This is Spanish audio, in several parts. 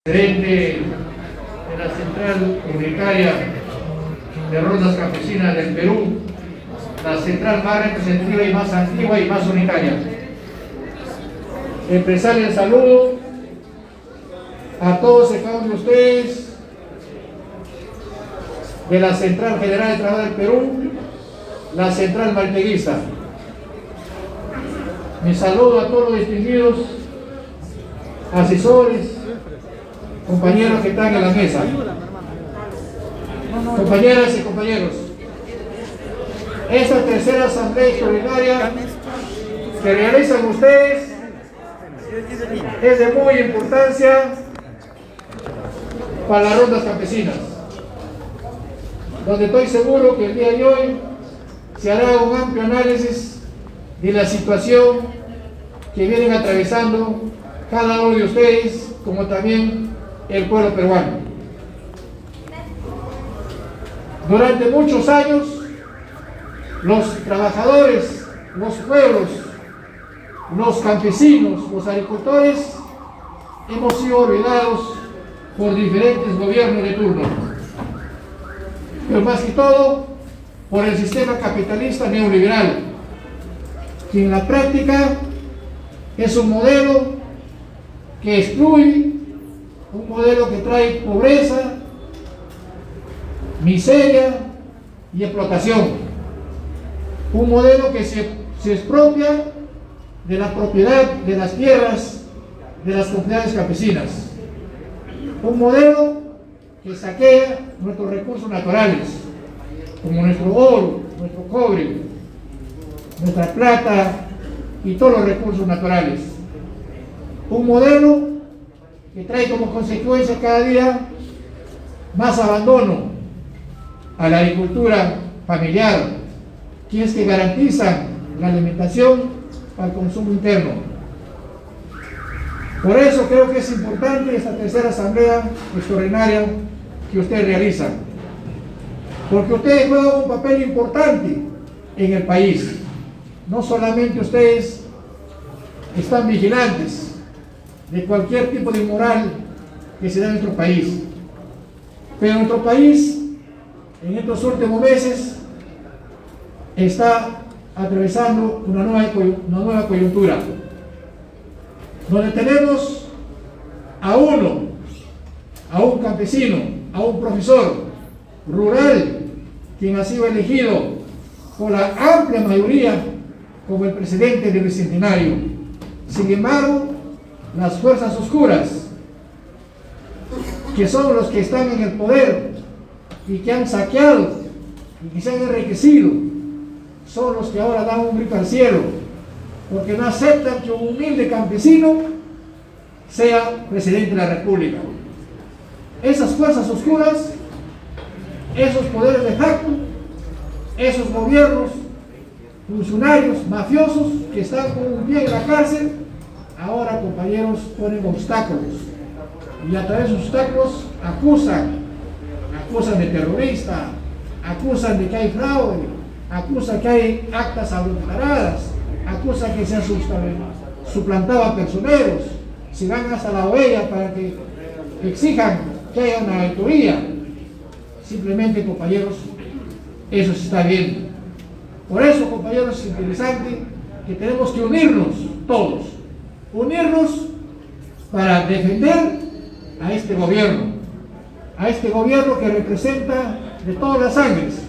Presidente de la Central Comunitaria de Rondas Campesinas del Perú, la central más representativa y más antigua y más unitaria. Empezarle el saludo a todos y cada uno de ustedes de la Central General de Trabajo del Perú, la Central Malteguista. Mi saludo a todos los distinguidos asesores, compañeros que están en la mesa, compañeras y compañeros. Esta tercera asamblea extraordinaria que realizan ustedes es de muy importancia para las rondas campesinas, donde estoy seguro que el día de hoy se hará un amplio análisis de la situación que vienen atravesando cada uno de ustedes, como también el pueblo peruano. Durante muchos años, los trabajadores, los pueblos, los campesinos, los agricultores, hemos sido olvidados por diferentes gobiernos de turno, pero más que todo por el sistema capitalista neoliberal, que en la práctica es un modelo que excluye, un modelo que trae pobreza, miseria y explotación. Un modelo que se expropia de la propiedad de las tierras de las comunidades campesinas. Un modelo que saquea nuestros recursos naturales, como nuestro oro, nuestro cobre, nuestra plata y todos los recursos naturales. Un modelo que trae como consecuencia cada día más abandono a la agricultura familiar, que es que garantiza la alimentación para el consumo interno. Por eso creo que es importante esta tercera asamblea extraordinaria que ustedes realizan, porque ustedes juegan un papel importante en el país. No solamente ustedes están vigilantes de cualquier tipo de inmoral que se da en nuestro país, pero nuestro país en estos últimos meses está atravesando una nueva coyuntura, donde tenemos a un campesino, a un profesor rural, quien ha sido elegido por la amplia mayoría como el presidente del Bicentenario. Sin embargo, las fuerzas oscuras, que son los que están en el poder y que han saqueado y que se han enriquecido, son los que ahora dan un grito al cielo, porque no aceptan que un humilde campesino sea presidente de la República. Esas fuerzas oscuras, esos poderes de facto, esos gobiernos, funcionarios mafiosos que están con un pie en la cárcel, ahora, compañeros, ponen obstáculos, y a través de esos obstáculos acusan de terrorista, acusan de que hay fraude, acusan que hay actas adulteradas, acusan que se han suplantado a personeros, se van hasta la OEA para que exijan que haya una auditoría. Simplemente, compañeros, eso se está viendo. Por eso, compañeros, es interesante que tenemos que unirnos todos, unirnos para defender a este gobierno que representa de todas las sangres.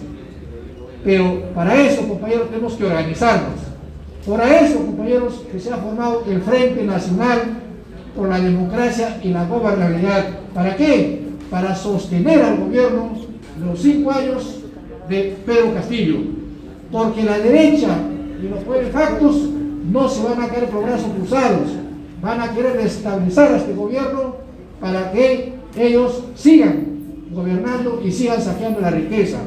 Pero para eso, compañeros, tenemos que organizarnos. Para eso, compañeros, que se ha formado el Frente Nacional por la Democracia y la Gobernabilidad. ¿Para qué? Para sostener al gobierno los 5 años de Pedro Castillo. Porque la derecha y los poderes factos no se van a quedar con brazos cruzados, van a querer estabilizar a este gobierno para que ellos sigan gobernando y sigan saqueando la riqueza.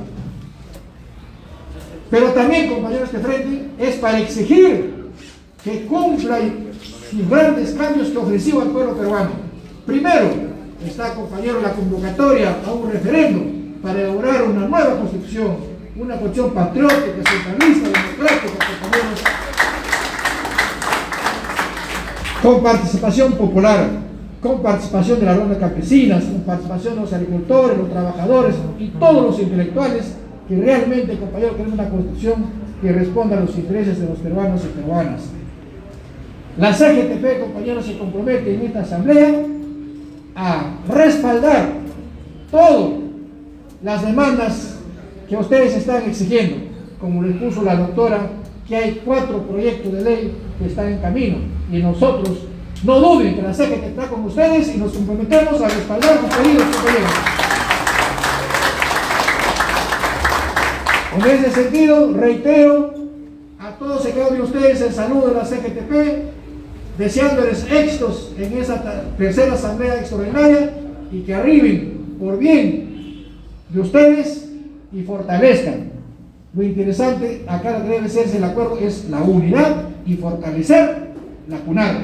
Pero también, compañeros, este frente es para exigir que cumpla sus grandes cambios que ofreció al pueblo peruano. Primero está, compañeros, la convocatoria a un referéndum para elaborar una nueva constitución, una constitución patriótica, centralista, democrática, compañeros, con participación popular. con participación de las rondas campesinas, con participación de los agricultores, los trabajadores y todos los intelectuales que realmente, compañeros, queremos una constitución que responda a los intereses de los peruanos y peruanas. La CGTP, compañeros, se compromete en esta asamblea a respaldar todas las demandas que ustedes están exigiendo, como les puso la doctora, que hay 4 proyectos de ley que están en camino, y nosotros no duden que la CGT está con ustedes y nos comprometemos a respaldar sus pedidos, compañeros. En ese sentido, reitero a todos y cada uno de ustedes el saludo de la CGTP, deseándoles éxitos en esa tercera asamblea extraordinaria y que arriben por bien de ustedes y fortalezcan. Lo interesante acá lo que debe serse el acuerdo es la unidad y fortalecer la CUNAR,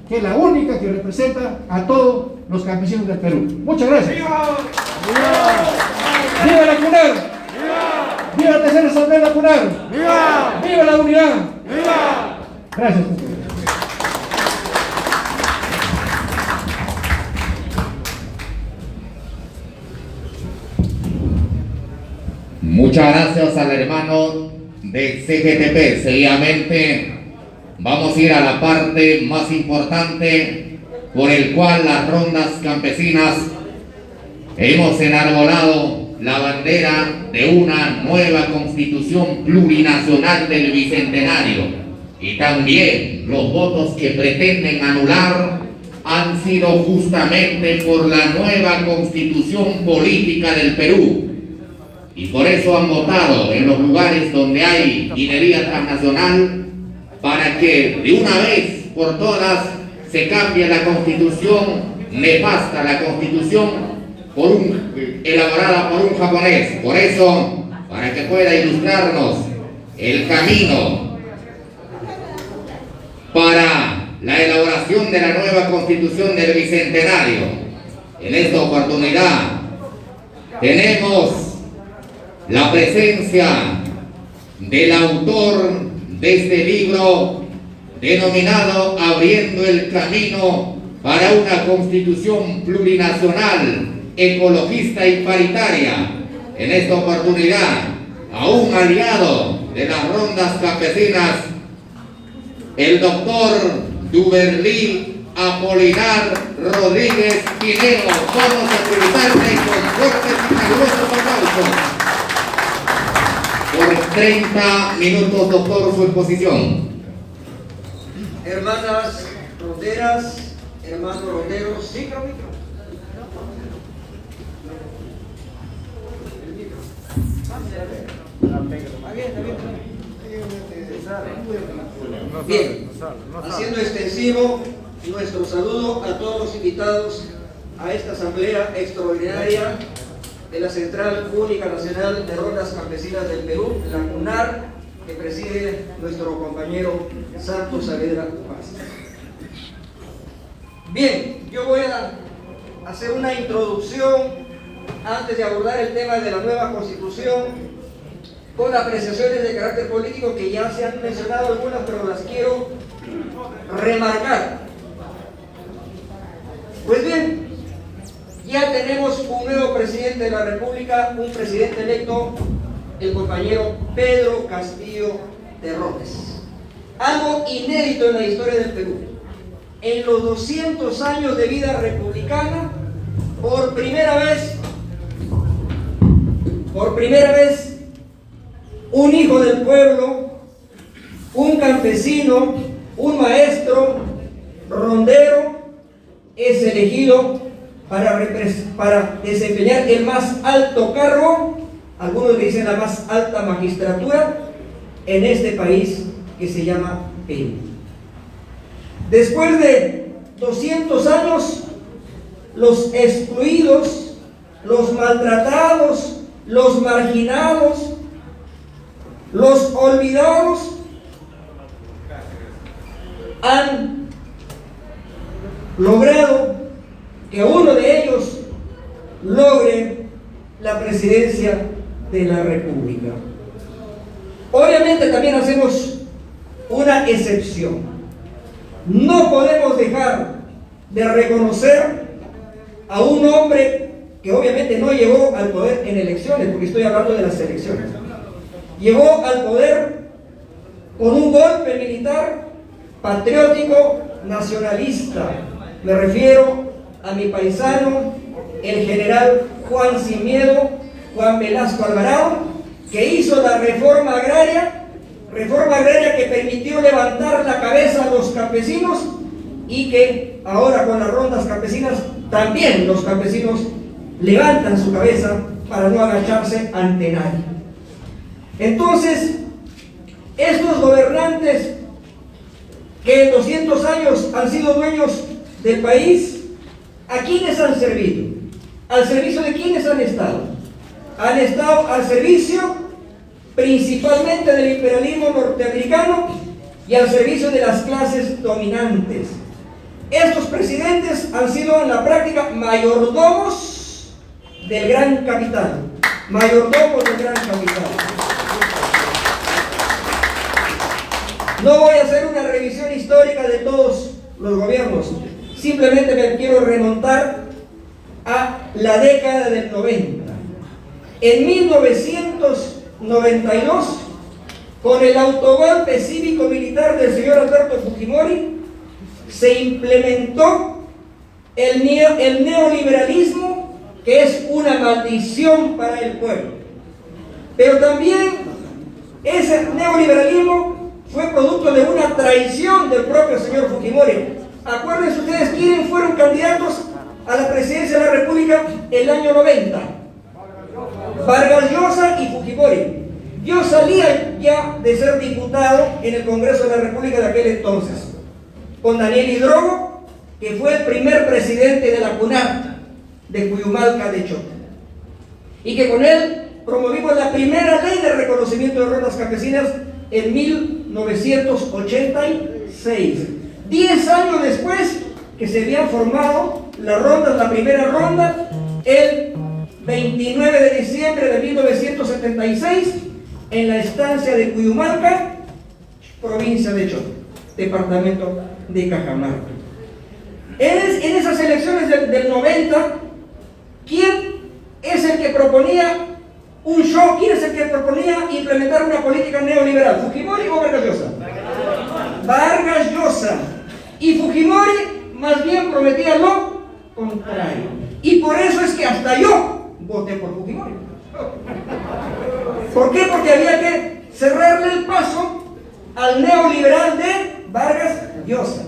que es la única que representa a todos los campesinos del Perú. Muchas gracias. ¡Viva! ¡Viva! ¡Viva la CUNAR! ¡Viva! ¡Viva la tercera asamblea de la CUNAR! ¡Viva! ¡Viva la unidad! ¡Viva! Gracias. Muchas gracias al hermano de CGTP. Seguidamente vamos a ir a la parte más importante, por el cual las rondas campesinas hemos enarbolado la bandera de una nueva constitución plurinacional del Bicentenario, y también los votos que pretenden anular han sido justamente por la nueva constitución política del Perú. Y por eso han votado en los lugares donde hay minería transnacional, para que de una vez por todas se cambie la constitución nefasta, la constitución elaborada por un japonés. Por eso, para que pueda ilustrarnos el camino para la elaboración de la nueva constitución del Bicentenario, en esta oportunidad tenemos la presencia del autor de este libro denominado Abriendo el Camino para una Constitución Plurinacional, Ecologista y Paritaria. En esta oportunidad, a un aliado de las rondas campesinas, el doctor Duberlí Apolinar Rodríguez Pinero. Vamos a felicitarle con fuertes y calurosos aplausos. Por 30 minutos, doctor, su exposición. Hermanas ronderas, hermanos ronderos, bien, haciendo extensivo nuestro saludo a todos los invitados a esta asamblea extraordinaria de la Central Única Nacional de Rondas Campesinas del Perú, la CUNAR, que preside nuestro compañero Santos Saavedra Paz. Bien, yo voy a hacer una introducción antes de abordar el tema de la nueva Constitución, con apreciaciones de carácter político que ya se han mencionado algunas, pero las quiero remarcar. Pues bien, ya tenemos un nuevo presidente de la República, un presidente electo, el compañero Pedro Castillo Terrones. Algo inédito en la historia del Perú. En los 200 años de vida republicana, por primera vez, un hijo del pueblo, un campesino, un maestro, rondero, es elegido para desempeñar el más alto cargo, algunos dicen la más alta magistratura, en este país que se llama Perú. Después de 200 años, los excluidos, los maltratados, los marginados, los olvidados, han logrado que uno de ellos logre la presidencia de la República. Obviamente también hacemos una excepción. No podemos dejar de reconocer a un hombre que obviamente no llegó al poder en elecciones, porque estoy hablando de las elecciones. Llegó al poder con un golpe militar patriótico nacionalista. Me refiero a mi paisano, el general Juan Sin Miedo, Juan Velasco Alvarado, que hizo la reforma agraria que permitió levantar la cabeza a los campesinos, y que ahora con las rondas campesinas también los campesinos levantan su cabeza para no agacharse ante nadie. Entonces, estos gobernantes que en 200 años han sido dueños del país, ¿a quiénes han servido? ¿Al servicio de quiénes han estado? Han estado al servicio principalmente del imperialismo norteamericano y al servicio de las clases dominantes. Estos presidentes han sido en la práctica mayordomos del gran capital. Mayordomos del gran capital. No voy a hacer una revisión histórica de todos los gobiernos. Simplemente me quiero remontar a la década del 90. En 1992, con el autogolpe cívico-militar del señor Alberto Fujimori, se implementó el neoliberalismo, que es una maldición para el pueblo. Pero también ese neoliberalismo fue producto de una traición del propio señor Fujimori. Acuérdense ustedes quiénes fueron candidatos a la presidencia de la República el año 90. Vargas Llosa y Fujimori. Yo salía ya de ser diputado en el Congreso de la República de aquel entonces, con Daniel Hidrogo, que fue el primer presidente de la CUNAT de Cuyumalca de Chota, y que con él promovimos la primera ley de reconocimiento de rondas campesinas en 1986, 10 años después que se habían formado las rondas, la primera ronda, el 29 de diciembre de 1976, en la estancia de Cuyumalca, provincia de Chota, departamento de Cajamarca. En esas elecciones del 90, ¿quién es el que proponía un show? ¿Quién es el que proponía implementar una política neoliberal? ¿Fujimori o Vargas Llosa? Vargas Llosa. Y Fujimori más bien prometía lo contrario. Y por eso es que hasta yo voté por Fujimori. ¿Por qué? Porque había que cerrarle el paso al neoliberal de Vargas Llosa.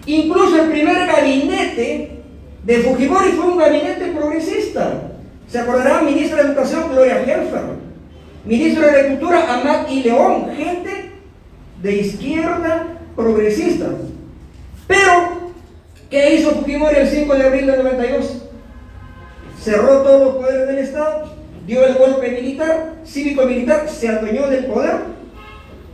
Incluso el primer gabinete de Fujimori fue un gabinete progresista. ¿Se acordarán? Ministra de Educación, Gloria Helfer. Ministro de Agricultura, Amat y León. Gente de izquierda progresista. Pero, ¿qué hizo Fujimori el 5 de abril del 92? Cerró todos los poderes del Estado, dio el golpe militar, cívico-militar, se adueñó del poder,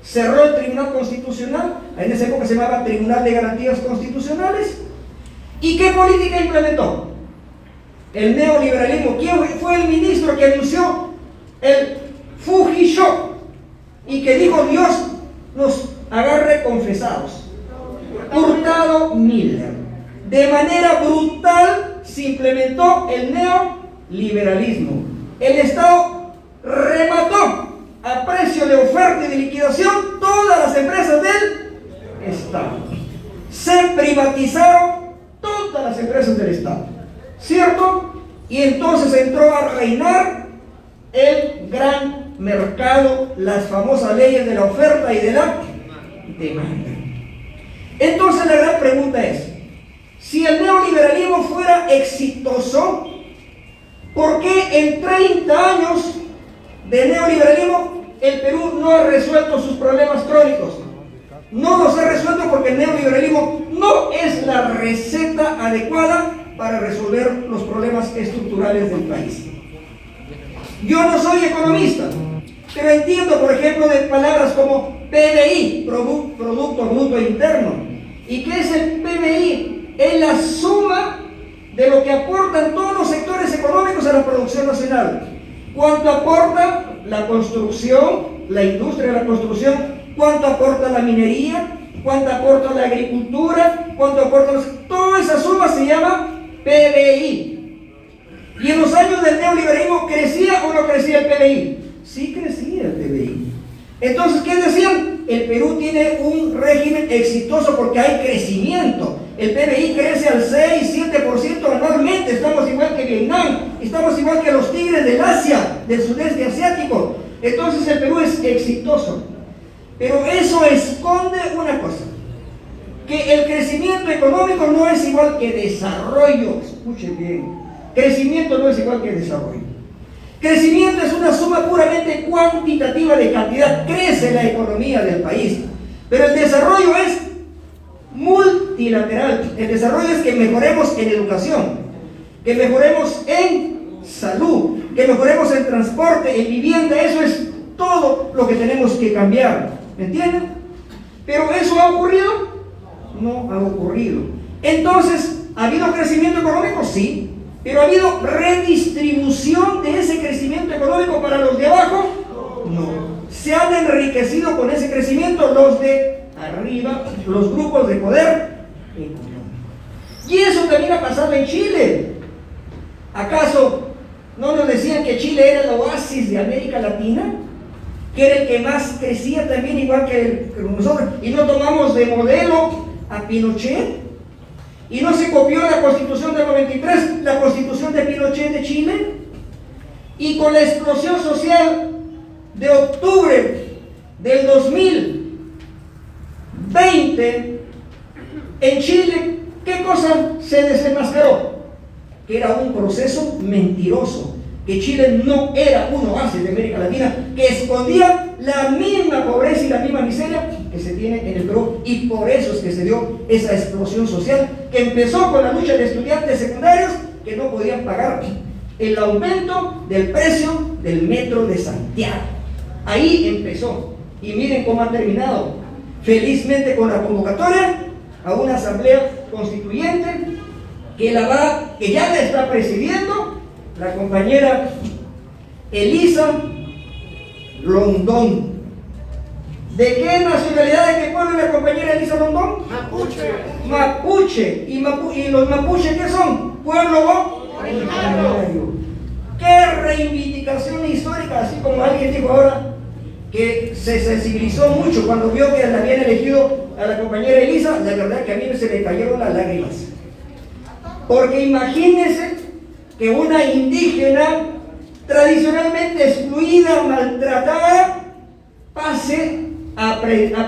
cerró el Tribunal Constitucional, en esa época se llamaba Tribunal de Garantías Constitucionales. ¿Y qué política implementó? El neoliberalismo. ¿Quién fue el ministro que anunció el Fuji-Shock y que dijo Dios nos agarre confesados? Hurtado Miller. De manera brutal se implementó el neoliberalismo. El Estado remató a precio de oferta y de liquidación todas las empresas del Estado. Se privatizaron todas las empresas del Estado, ¿cierto? Y entonces entró a reinar el gran mercado, las famosas leyes de la oferta y de la demanda. Entonces la gran pregunta es, si el neoliberalismo fuera exitoso, ¿por qué en 30 años de neoliberalismo el Perú no ha resuelto sus problemas crónicos? No los ha resuelto porque el neoliberalismo no es la receta adecuada para resolver los problemas estructurales del país. Yo no soy economista, pero entiendo, por ejemplo, de palabras como PBI, Producto Bruto Interno. ¿Y qué es el PBI? Es la suma de lo que aportan todos los sectores económicos a la producción nacional. ¿Cuánto aporta la construcción, la industria de la construcción? ¿Cuánto aporta la minería? ¿Cuánto aporta la agricultura? cuánto aportan, toda esa suma se llama PBI. Y en los años del neoliberalismo, ¿crecía o no crecía el PBI? Sí crecía el PBI. Entonces, ¿qué decían? El Perú tiene un régimen exitoso porque hay crecimiento. El PBI crece al 6-7% anualmente. Estamos igual que Vietnam, estamos igual que los tigres del Asia, del sudeste asiático. Entonces el Perú es exitoso. Pero eso esconde una cosa, que el crecimiento económico no es igual que desarrollo. Escuchen bien, crecimiento no es igual que desarrollo. Crecimiento es una suma puramente cuantitativa de cantidad, crece la economía del país, pero el desarrollo es multilateral. El desarrollo es que mejoremos en educación, que mejoremos en salud, que mejoremos en transporte, en vivienda. Eso es todo lo que tenemos que cambiar, ¿me entienden? Pero ¿eso ha ocurrido? No ha ocurrido. Entonces, ¿ha habido crecimiento económico? Sí. ¿Pero ha habido redistribución de ese crecimiento económico para los de abajo? No. ¿Se han enriquecido con ese crecimiento los de arriba, los grupos de poder económico? Y eso también ha pasado en Chile. ¿Acaso no nos decían que Chile era el oasis de América Latina? Que era el que más crecía también, igual que nosotros. Y no tomamos de modelo a Pinochet. ¿Y no se copió la Constitución del 93, la Constitución de Pinochet de Chile? Y con la explosión social de octubre del 2020 en Chile, ¿qué cosa se desenmascaró? Que era un proceso mentiroso, que Chile no era un oasis de América Latina, que escondía la misma pobreza y la misma miseria que se tiene en el Perú, y por eso es que se dio esa explosión social que empezó con la lucha de estudiantes secundarios que no podían pagar el aumento del precio del metro de Santiago. Ahí empezó, y miren cómo ha terminado, felizmente con la convocatoria a una asamblea constituyente que ya la está presidiendo la compañera Elisa Rondón. ¿De qué nacionalidad, de qué pueblo es la compañera Elisa Rondón? Mapuche. Mapuche. ¿Y los mapuches qué son? Pueblo originario. ¿Qué reivindicación histórica? Así como alguien dijo ahora que se sensibilizó mucho cuando vio que le habían elegido a la compañera Elisa. La verdad que a mí se me cayeron las lágrimas. Porque imagínense que una indígena tradicionalmente excluida, maltratada, pase a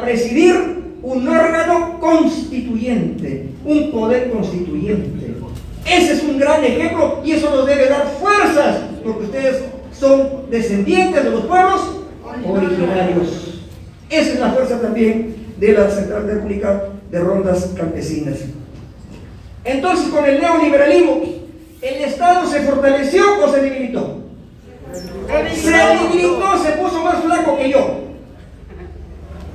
presidir un órgano constituyente, un poder constituyente. Ese es un gran ejemplo y eso nos debe dar fuerzas, porque ustedes son descendientes de los pueblos originarios. Esa es la fuerza también de la Central República de Rondas Campesinas. Entonces, con el neoliberalismo, ¿el Estado se fortaleció o se debilitó? Se debilitó, se puso más flaco que yo.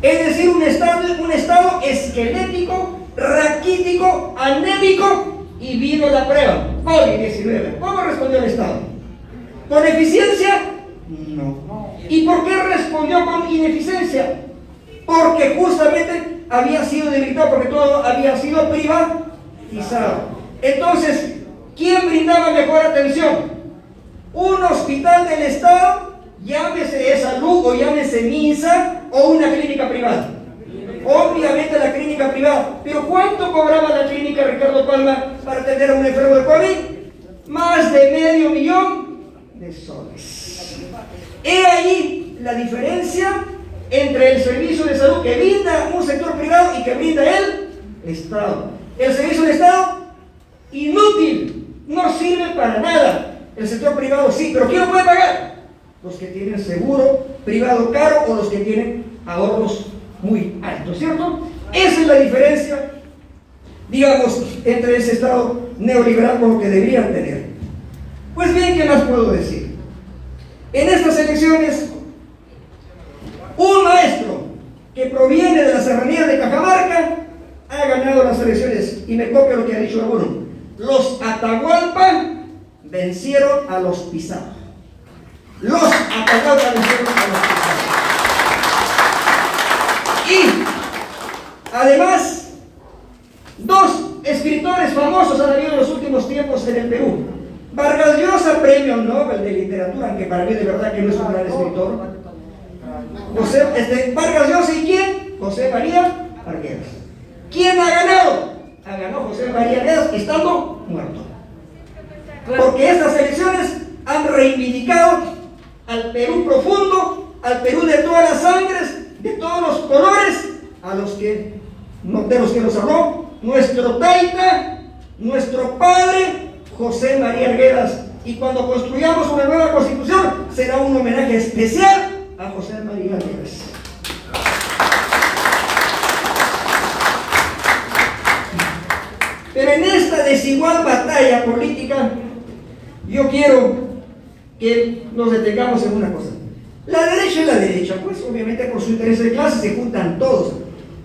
Es decir, un estado esquelético, raquítico, anémico, y vino la prueba, COVID-19. ¿Cómo respondió el Estado? ¿Con eficiencia? No. ¿Y por qué respondió con ineficiencia? Porque justamente había sido debilitado, porque todo había sido privatizado. Entonces, ¿quién brindaba mejor atención? Un hospital del Estado, llámese de salud o llámese MINSA, o una clínica privada. Obviamente la clínica privada. Pero ¿cuánto cobraba la clínica Ricardo Palma para atender a un enfermo de COVID? Más de $500,000 de soles. He ahí la diferencia entre el servicio de salud que brinda un sector privado y que brinda el Estado. El servicio de Estado, inútil, no sirve para nada. El sector privado sí, pero ¿quién lo puede pagar? Los que tienen seguro privado caro o los que tienen ahorros muy altos, ¿cierto? Esa es la diferencia, digamos, entre ese Estado neoliberal con lo que deberían tener. Pues bien, ¿qué más puedo decir? En estas elecciones, un maestro que proviene de la serranía de Cajamarca ha ganado las elecciones, y me copio lo que ha dicho alguno. Los Atahualpa vencieron a los Pizarro. Los Atahualpa vencieron a los Pizarro. Y además Dos escritores famosos han habido en los últimos tiempos en el Perú. Vargas Llosa, premio Nobel de literatura, aunque para mí de verdad que no es un gran escritor. Vargas Llosa, ¿y quién? José María Arguedas. ¿Quién ha ganado? Ha ganado José María Arguedas estando muerto. Porque estas elecciones han reivindicado al Perú profundo, al Perú de todas las sangres, de todos los colores, de los que nos habló nuestro taita, nuestro padre José María Arguedas. Y cuando construyamos una nueva constitución, será un homenaje especial a José María Arguedas. Pero en esta desigual batalla política, yo quiero que nos detengamos en una cosa. La derecha y la derecha, pues obviamente por su interés de clase se juntan todos.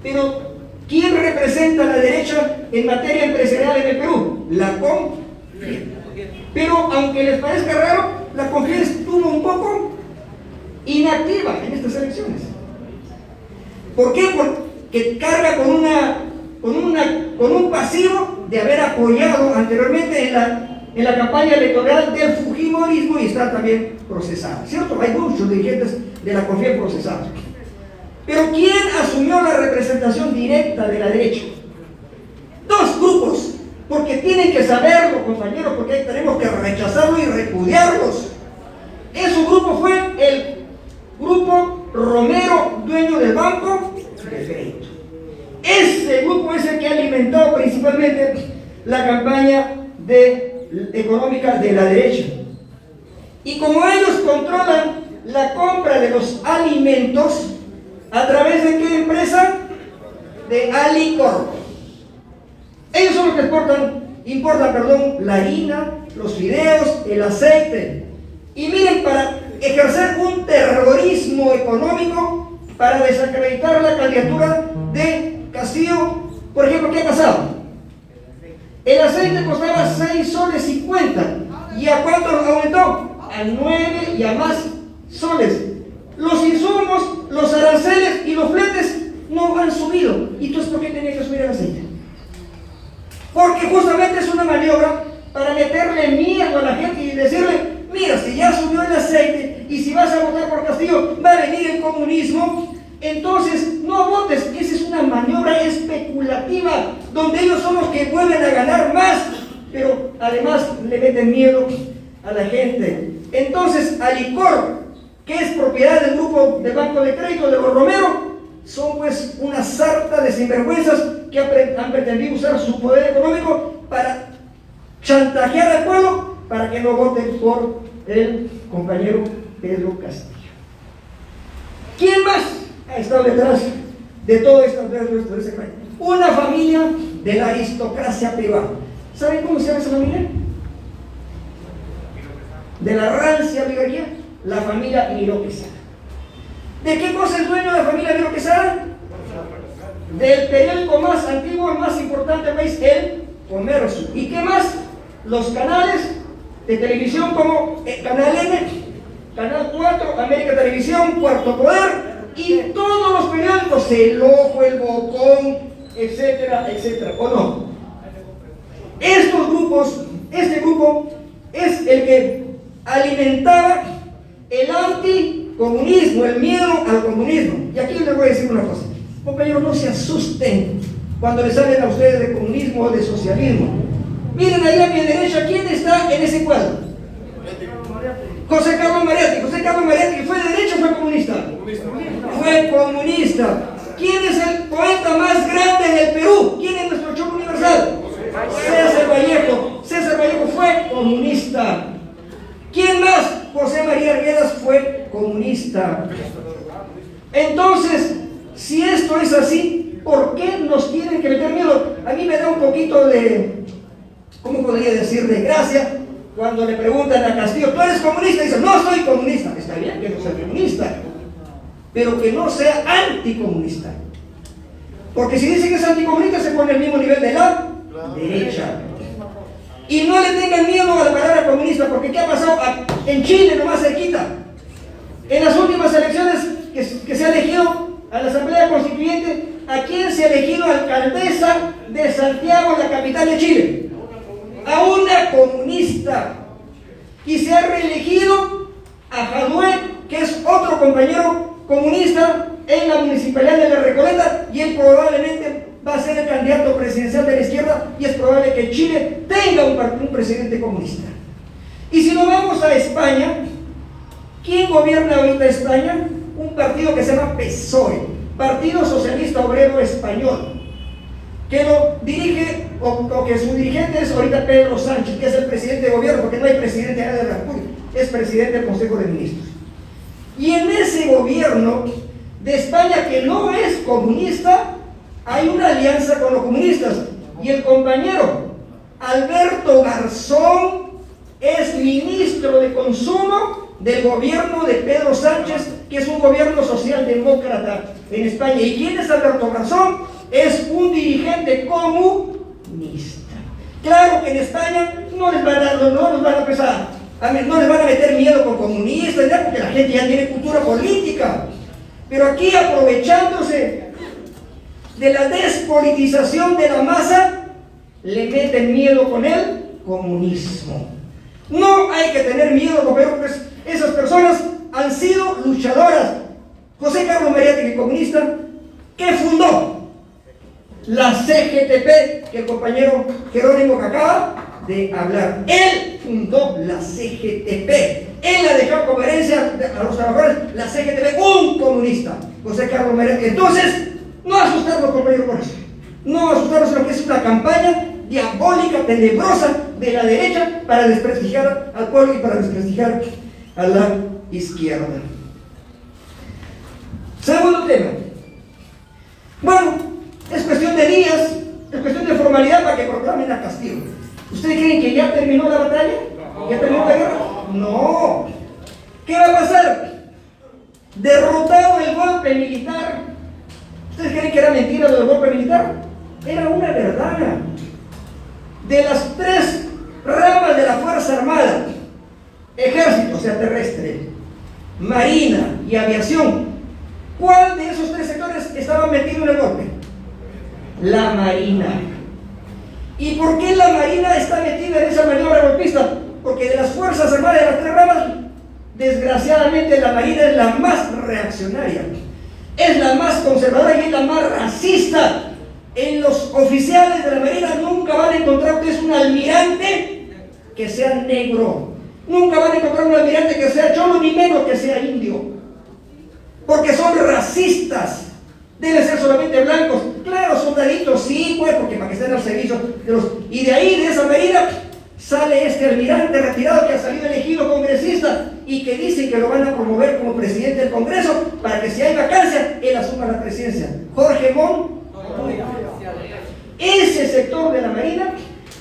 Pero, ¿quién representa a la derecha en materia empresarial en el Perú? La CONFIEP. Pero, aunque les parezca raro, la CONFIEP estuvo un poco inactiva en estas elecciones. ¿Por qué? Porque carga con un pasivo de haber apoyado anteriormente en la campaña electoral del fujimorismo y está también procesada, ¿cierto? Hay muchos dirigentes de la CONFIEP procesados. Pero ¿quién asumió la representación directa de la derecha? Dos grupos, porque tienen que saberlo, compañeros, porque tenemos que rechazarlo y repudiarlos. Ese grupo fue el grupo Romero, dueño del Banco de Crédito. Ese grupo es el que ha alimentado principalmente la campaña económica de la derecha. Y como ellos controlan la compra de los alimentos, ¿a través de qué empresa? De Alicorp. Ellos son los que importan la harina, los fideos, el aceite. Y miren, para ejercer un terrorismo económico, para desacreditar la candidatura de Castillo, por ejemplo, ¿qué ha pasado? El aceite costaba 6 soles 50. ¿Y a cuánto aumentó? A 9 y a más soles. Los insumos, los aranceles y los fletes no han subido. ¿Y entonces por qué tenía que subir el aceite? Porque justamente es una maniobra para meterle miedo a la gente y decirle: mira, si ya subió el aceite y si vas a votar por Castillo va a venir el comunismo, entonces no votes. Esa es una maniobra especulativa donde ellos son los que vuelven a ganar más, pero además le meten miedo a la gente. Entonces Alicorp, que es propiedad del grupo del Banco de Crédito de los Romero, son pues una sarta de sinvergüenzas que han pretendido usar su poder económico para chantajear al pueblo para que no voten por el compañero Pedro Castillo. ¿Quién más ha estado detrás de todo esto? Una familia de la aristocracia peruana. ¿Saben cómo se llama esa familia? De la rancia oligarquía, la familia Miró Quesada. ¿De qué cosa es dueño la familia Miró Quesada? Del periódico más antiguo, el más importante del país, El Comercio. ¿Y qué más? Los canales de televisión como Canal N, Canal 4, América Televisión, Cuarto Poder y todos los periódicos, El Ojo, El Bocón, etcétera, etcétera, ¿o no? Estos grupos, este grupo es el que alimentaba el anticomunismo, el miedo al comunismo. Y aquí les voy a decir una cosa: compañeros, no se asusten cuando les hablen a ustedes de comunismo o de socialismo. Miren ahí a mi derecha, ¿quién está en ese cuadro? José Carlos Mariátegui. José Carlos Mariátegui, ¿fue de derecha o fue comunista? Fue comunista. ¿Quién es el poeta más grande del Perú? ¿Quién es nuestro Cholo universal? César Vallejo. César Vallejo fue comunista. ¿Quién más? José María Arguedas fue comunista. Entonces, si esto es así, ¿por qué nos tienen que meter miedo? A mí me da un poquito de, ¿cómo podría decir?, de gracia cuando le preguntan a Castillo: ¿tú eres comunista? Y dice: no soy comunista. Está bien que no sea comunista, pero que no sea anticomunista. Porque si dice que es anticomunista, se pone al mismo nivel de la derecha. Y no le tengan miedo a la palabra comunista, porque ¿qué ha pasado en Chile, nomás cerquita? En las últimas elecciones que se ha elegido a la Asamblea Constituyente, ¿a quién se ha elegido alcaldesa de Santiago Presidencial de Chile, a una comunista, y se ha reelegido a Jadue, que es otro compañero comunista en la municipalidad de La Recoleta, y él probablemente va a ser el candidato presidencial de la izquierda, y es probable que Chile tenga un presidente comunista. Y si nos vamos a España, ¿quién gobierna ahorita España? Un partido que se llama PSOE, Partido Socialista Obrero Español, que lo dirige, o que su dirigente es ahorita Pedro Sánchez, que es el presidente de gobierno, porque no hay presidente de la República, es presidente del Consejo de Ministros. Y en ese gobierno de España, que no es comunista, hay una alianza con los comunistas, y el compañero Alberto Garzón es ministro de Consumo del gobierno de Pedro Sánchez, que es un gobierno socialdemócrata en España. ¿Y quién es Alberto Garzón? Es un dirigente comunista. Claro que en España no les van a meter miedo con comunistas, ¿ya? Porque la gente ya tiene cultura política. Pero aquí, aprovechándose de la despolitización de la masa, le meten miedo con el comunismo. No hay que tener miedo, porque esas personas han sido luchadoras. José Carlos Mariátegui, comunista, que fundó la CGTP, que el compañero Jerónimo que acaba de hablar. Él fundó la CGTP. Él la dejó como herencia a los trabajadores, la CGTP, un comunista, José Carlos Mariátegui. Entonces, no asustarnos, compañero, por eso. No asustarnos, sino que es una campaña diabólica, tenebrosa de la derecha para desprestigiar al pueblo y para desprestigiar a la izquierda. Segundo tema. Bueno, es cuestión de días, es cuestión de formalidad para que proclamen a Castillo. ¿Ustedes creen que ya terminó la batalla? ¿Ya terminó la guerra? No. ¿Qué va a pasar? Derrotado el golpe militar. ¿Ustedes creen que era mentira lo del golpe militar? Era una verdad. De las tres ramas de la Fuerza Armada, Ejército, o sea, terrestre, Marina y Aviación, ¿cuál de esos tres sectores estaba metido en el golpe? La Marina. ¿Y por qué la Marina está metida en esa maniobra golpista? Porque de las Fuerzas Armadas de las tres ramas, desgraciadamente la Marina es la más reaccionaria, es la más conservadora y es la más racista. En los oficiales de la Marina nunca van a encontrar ustedes un almirante que sea negro. Nunca van a encontrar un almirante que sea cholo, ni menos que sea indio. Porque son racistas. Deben ser solamente blancos. Claro, soldaditos, sí, pues, porque para que estén al servicio de los... Y de ahí, de esa Marina, sale este almirante retirado que ha salido elegido congresista y que dice que lo van a promover como presidente del Congreso para que si hay vacancia, él asuma la presidencia. Jorge Mon. Ese sector de la Marina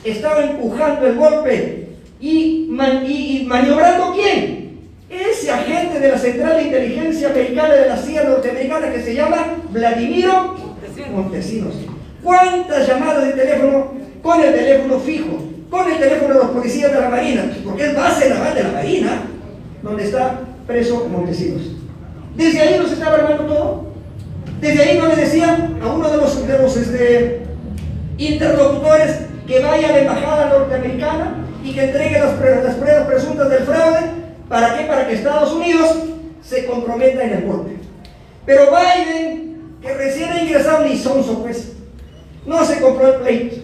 estaba empujando el golpe y maniobrando ¿quién? Ese agente de la Central de Inteligencia Americana de la CIA norteamericana que se llama Vladimiro Montesinos. ¿Cuántas llamadas de teléfono con el teléfono fijo, con el teléfono de los policías de la Marina? Porque es base naval de la Marina donde está preso Montesinos. Desde ahí nos estaba armando todo. Desde ahí no le decían a uno de los interlocutores que vaya a la embajada norteamericana y que entregue las pruebas presuntas del fraude. ¿Para qué? Para que Estados Unidos se comprometa en el golpe. Pero Biden, que recién ha ingresado, ni sonso pues, no se compró el pleito.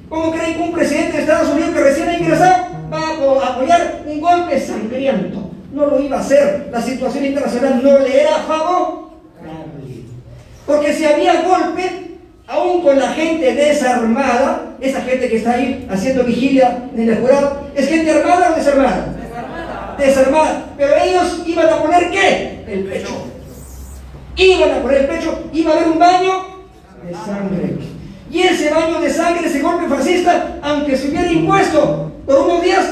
¿Cómo creen que un presidente de Estados Unidos que recién ha ingresado va a apoyar un golpe sangriento? No lo iba a hacer. La situación internacional no le era favorable. Porque si había golpe, aún con la gente desarmada, esa gente que está ahí haciendo vigilia en el jurado, ¿es gente armada o desarmada? Desarmada. Pero ellos iban a poner ¿qué? El pecho. Iban a poner el pecho, iba a haber un baño de sangre. Y ese baño de sangre, ese golpe fascista, aunque se hubiera impuesto por unos días,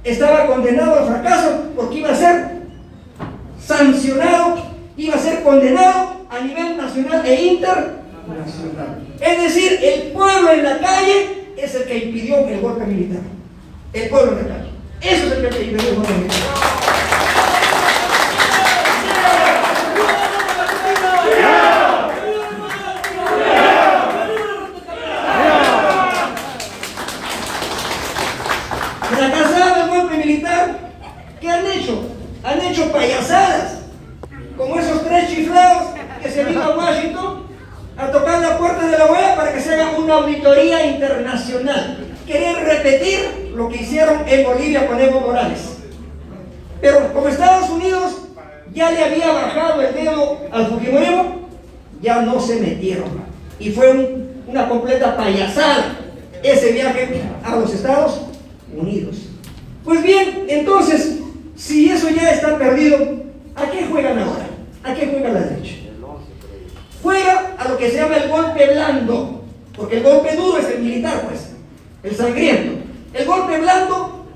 estaba condenado al fracaso porque iba a ser sancionado, iba a ser condenado a nivel nacional e internacional. Es decir, el pueblo en la calle es el que impidió el golpe militar. El pueblo en la calle. Eso es el que impidió el golpe militar. ¿Qué han hecho? Han hecho payasadas, como esos 3 chiflados que se vino a Washington a tocar la puerta de la OEA para que se haga una auditoría internacional. Quieren repetir lo que hicieron en Bolivia con Evo Morales. Pero como Estados Unidos ya le había bajado el dedo al Fujimorismo, ya no se metieron. Y fue una completa payasada ese viaje a los Estados Unidos. Pues bien, entonces, si eso ya está perdido, ¿a qué juegan ahora? ¿A qué juega la derecha? Juega a lo que se llama el golpe blando, porque el golpe duro es el militar, pues, el sangriento. El golpe blando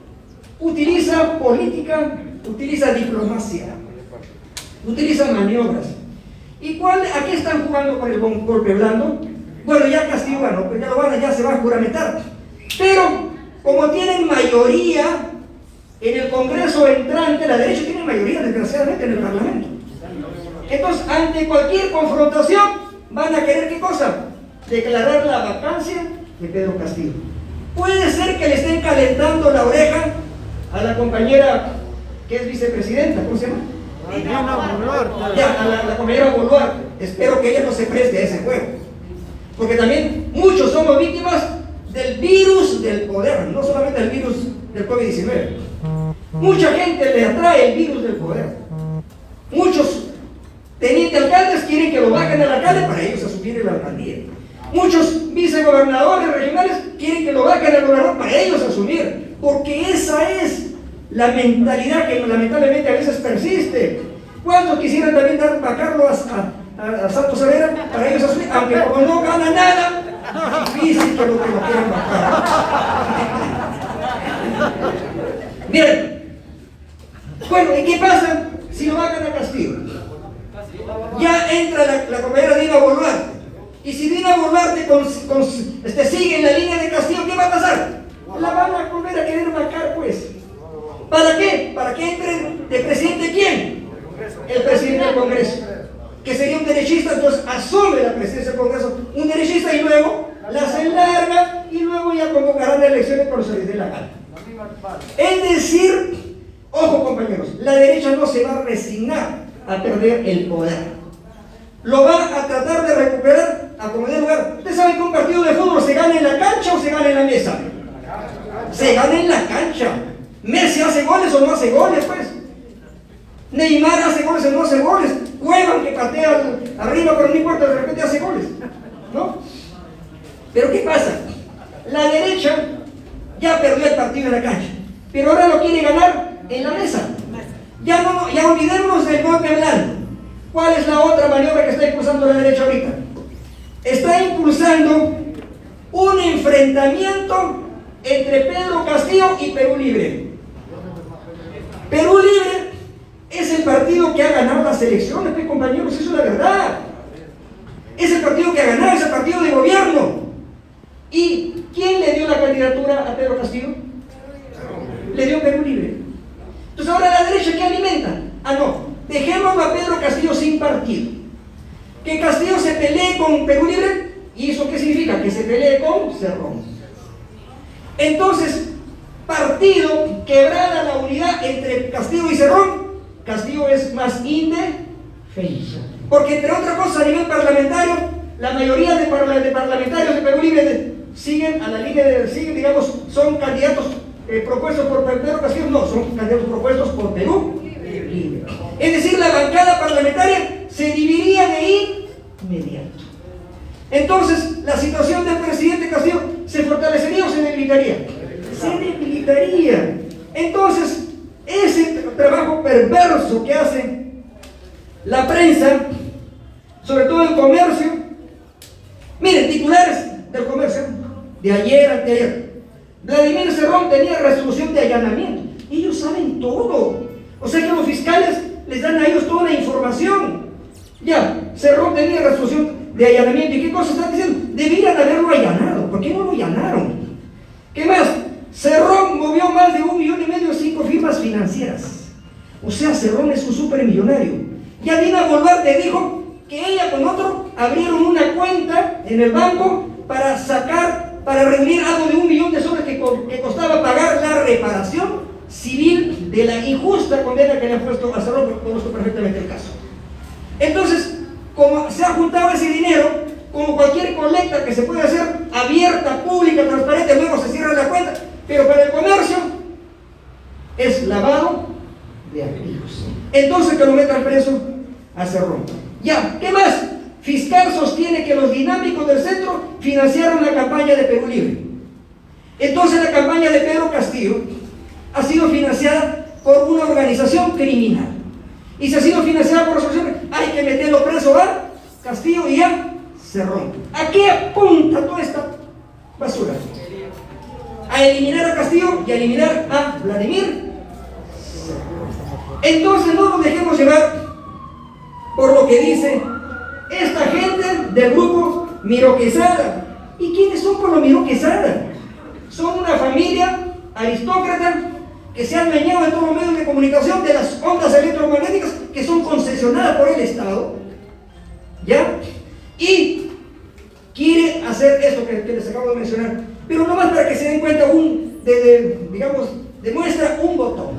utiliza política, utiliza diplomacia, utiliza maniobras. ¿Y a qué están jugando con el golpe blando? Bueno, ya Castillo, bueno, pues ya se va a juramentar. Pero, como tienen mayoría en el Congreso entrante, la derecha tiene mayoría, desgraciadamente, en el Parlamento. Entonces, ante cualquier confrontación, van a querer, ¿qué cosa? Declarar la vacancia de Pedro Castillo. Puede ser que le estén calentando la oreja a la compañera que es vicepresidenta, ¿cómo se llama? Ya, a la compañera Boluarte. Espero que ella no se preste a ese juego, porque también muchos somos víctimas del virus del poder, no solamente el virus del COVID-19. Mucha gente le atrae el virus del poder. Muchos tenientes alcaldes quieren que lo bajen al alcalde para ellos asumir la alcaldía. Muchos vicegobernadores regionales quieren que lo bajen al gobernador para ellos asumir, porque esa es la mentalidad que lamentablemente a veces persiste. ¿Cuántos quisieran también bajarlo a Santos Savera para ellos asumir? Aunque como no gana nada, difícil que lo quieran bajar. Miren, bueno, ¿y qué pasa si lo bajan a Castillo? Ya entra la compañera Dina Boluarte. Y si Dina Boluarte sigue en la línea de Castillo, ¿qué va a pasar? La van a volver a querer bajar, pues. ¿Para qué? ¿Para que entre de presidente quién? El presidente del Congreso, que sería un derechista. Entonces asume la presidencia del Congreso un derechista y luego la se larga y luego ya convocarán las elecciones cuando se les dé la gana. Es decir, ojo compañeros, la derecha no se va a resignar a perder el poder. Lo va a tratar de recuperar a como dé lugar. ¿Ustedes saben que un partido de fútbol se gana en la cancha o se gana en la mesa? Se gana en la cancha. Messi hace goles o no hace goles, pues. Neymar hace goles o no hace goles. Cuevan que patea arriba, pero no importa, de repente hace goles, ¿no? Pero ¿qué pasa? La derecha ya perdió el partido en la cancha, pero ahora lo quiere ganar en la mesa. Ya olvidémonos del golpe blando. ¿Cuál es la otra maniobra que está impulsando la derecha ahorita? Está impulsando un enfrentamiento entre Pedro Castillo y Perú Libre. Perú Libre es el partido que ha ganado las elecciones, compañeros, eso es la verdad. Es el partido que ha ganado, es el partido de gobierno. ¿Y quién le dio la candidatura a Pedro Castillo? Le dio Perú Libre. Entonces ahora la derecha, ¿qué alimenta? No, dejémoslo a Pedro Castillo sin partido. Que Castillo se pelee con Perú Libre, ¿y eso qué significa? Que se pelee con Cerrón. Entonces, partido quebrada la unidad entre Castillo y Cerrón, Castillo es más indefenso. Porque entre otras cosas, a nivel parlamentario, la mayoría de parlamentarios de Perú Libre siguen a la línea digamos, son candidatos propuestos por Pedro Castillo, no, son candidatos propuestos por Perú Libre. Es decir, la bancada parlamentaria se dividiría de inmediato. Entonces, la situación del presidente Castillo se fortalecería o se debilitaría. Se debilitaría. Entonces, ese trabajo perverso que hace la prensa, sobre todo el comercio, miren, titulares del comercio de ayer, anteayer. Vladimir Cerrón tenía resolución de allanamiento. Ellos saben todo. O sea que los fiscales les dan a ellos toda la información. Ya, Cerrón tenía resolución de allanamiento. ¿Y qué cosa están diciendo? Debían haberlo allanado. ¿Por qué no lo allanaron? ¿Qué más? Cerrón movió más de 1,5 millones de 5 firmas financieras. O sea, Cerrón es un supermillonario. Ya Dina Boluarte dijo que ella con otro abrieron una cuenta en el banco para reunir algo de $1 millón que costaba pagar la reparación civil de la injusta condena que le han puesto a Cerrón, porque conozco perfectamente el caso. Entonces, como se ha juntado ese dinero, como cualquier colecta que se puede hacer abierta, pública, transparente, luego se cierra la cuenta, pero para el comercio es lavado de activos. Entonces que lo metan preso a Cerrón. Ya, ¿qué más? Fiscal sostiene que los dinámicos del centro financiaron la campaña de Perú Libre. Entonces la campaña de Pedro Castillo ha sido financiada por una organización criminal. Y si ha sido financiada por asociaciones, hay que meterlo preso a Castillo y a Cerrón. ¿A qué apunta toda esta basura? A eliminar a Castillo y a eliminar a Vladimir. Entonces no nos dejemos llevar por lo que dice esta gente del grupo Miró Quesada. ¿Y quiénes son por lo Miró Quesada? Son una familia aristócrata que se han dañado de todos los medios de comunicación, de las ondas electromagnéticas que son concesionadas por el Estado, ¿ya? Y quiere hacer esto que les acabo de mencionar, pero no más para que se den cuenta, digamos, demuestra un botón.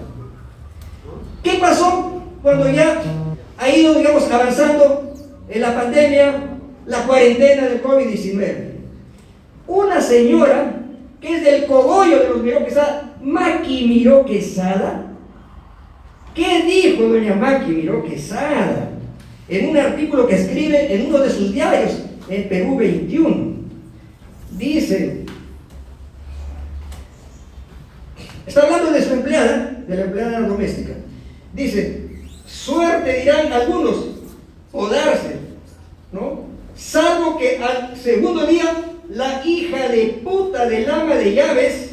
¿Qué pasó cuando ya ha ido, digamos, avanzando en la pandemia, la cuarentena del COVID-19? Una señora que es del cogollo de los Miró Quesada, Maki Miró Quesada. ¿Qué dijo doña Maki Miró Quesada? En un artículo que escribe en uno de sus diarios, en Perú 21. Dice, está hablando de su empleada, de la empleada doméstica. Dice, suerte dirán algunos, o darse, ¿no? Salvo que al segundo día, la hija de puta del ama de llaves,